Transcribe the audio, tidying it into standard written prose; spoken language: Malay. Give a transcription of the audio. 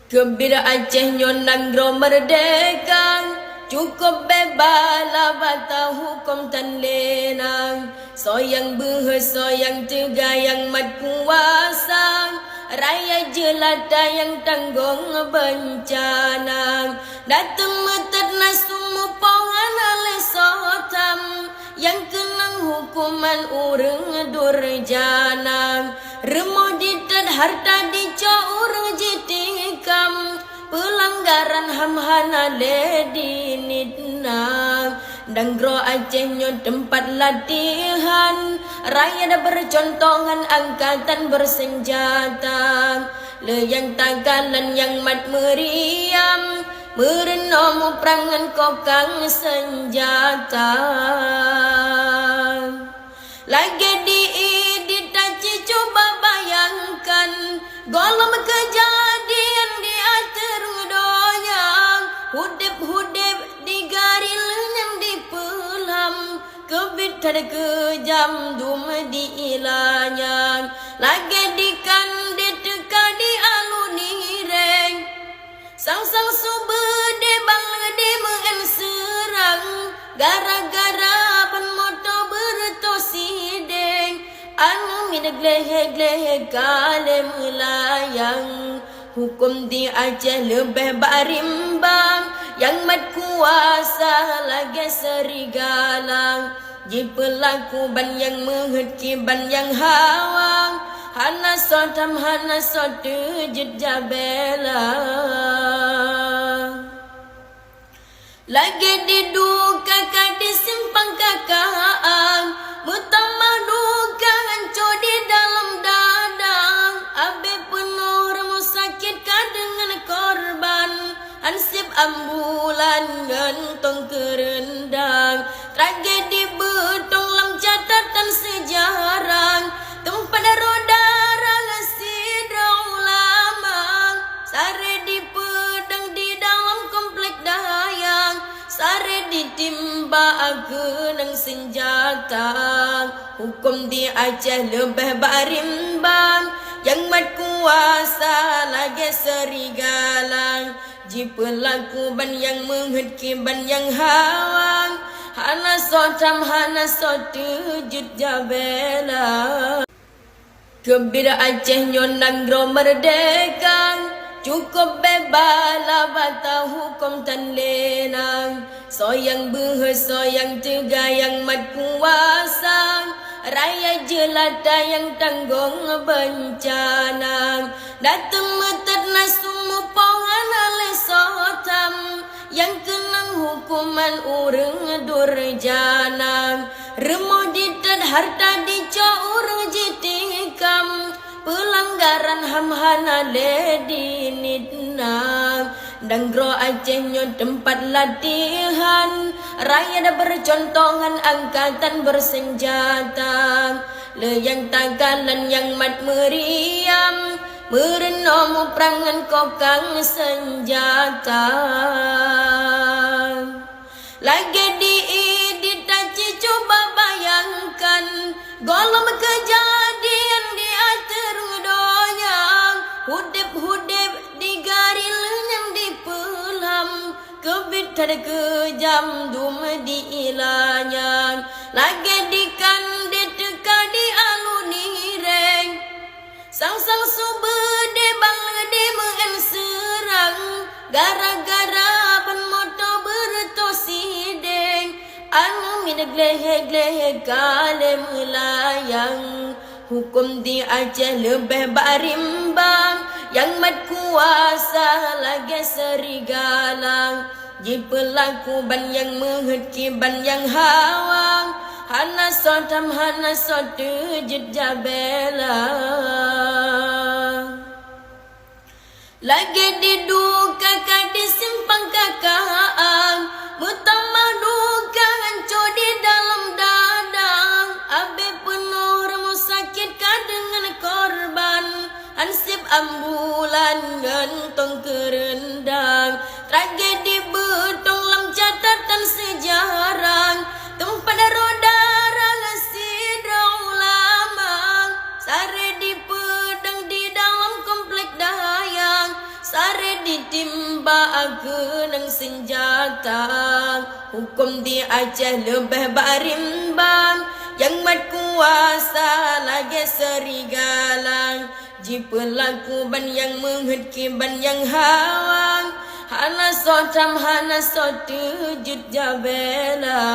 Gembira Aceh nyonang gro merdeka, cukup bebas bata hukum tan lenang. Soyang soyang tegayang mat kuasa, raya jelata yang tanggung bencana. Datang metet nasumu pongan oleh sotam, yang kenang hukuman urang durjana. Remo ditet harta dicaur jitikam, pelanggaran ham hana ledinitna. Danggro Aceh nyo tempat latihan, raya dah bercontongan angkatan bersenjata. Leyang tagalan yang mat meriam, merenomu perangan kokang senjata. Lagi diiditaci coba bayangkan, golem kejadian di akhir dunia. Hudip-hudip digaril yang dipelam, kebit ada kejam dum diilanya. Lagi dikandit teka di alunireng, sang-sang subede bang de meen serang. Gara-gara ban moto bertosideng, anu mineglehe-glehe kale melayang. Hukum di Aceh lebih barimbang, yang mat kuasa lagi serigala. Ji pelaku ban yang menghedki ban yang hawang, hana sotam hana sotujud jabela. Lagi diduka di simpang kakak, mutama duka hancur di dalam dadang. Abe penuh remu sakit dengan korban, ansip ambulan gantong kerendang. Tragedi betong lam catatan sejarah, tempat roda sidra ulama. Sare di pedang di dalam komplek dayang, sare ditimba agenang senjata. Hukum di Aceh lebih barimbang, yang mat kuasa lagi serigala. Ji pelaku ban yang menghedki ban yang hawang, hana sotam hana sotujud jabela. Gembira Aceh nyonang gro merdeka, cukup bebas bata hukum tan lenang. Soyang soyang tegayang mat kuasa, raya jelata yang tanggung bencana. Datang metet nasumu pongan oleh sotam, yang kenang hukuman urang durjana. Remo ditet harta dicaur jitikam, pelanggaran ham hana ledinitna. Danggro Aceh nyo tempat latihan, raya dah bercontongan angkatan bersenjata. Leyang tagalan yang mat meriam, merenomu perangan kokang senjata. Lagi diiditaci coba bayangkan, golem kejadian di akhir dunia. Hudip-hudip digaril yang dipelam, kebit ada kejam dum diilanya. Lagi dikandit teka di alunireng, sang-sang subede bang de meen serang. Gara-gara ban moto bertosideng, anu mineglehe-glehe kale melayang. Hukum di Aceh lebih barimbang, yang mat kuasa lagi serigala. Ji pelaku ban yang menghedki ban yang hawang, hana sotam hana sotujud jabela. Lagi diduka di simpang kakak, mutama duka hancur di dalam dadang. Abe penuh remu sakit dengan korban, ansip ambulan gantong kerendang. Tragedi betong lam catatan sejarah, tempat roda sidra ulama. Sare di pedang di dalam komplek dayang, sare ditimba agenang senjata. Hukum di Aceh lebih barimbang, yang mat kuasa lagi serigala. Ji pelaku ban yang menghedki ban yang hawang, hana sotam hana sotujud jabela.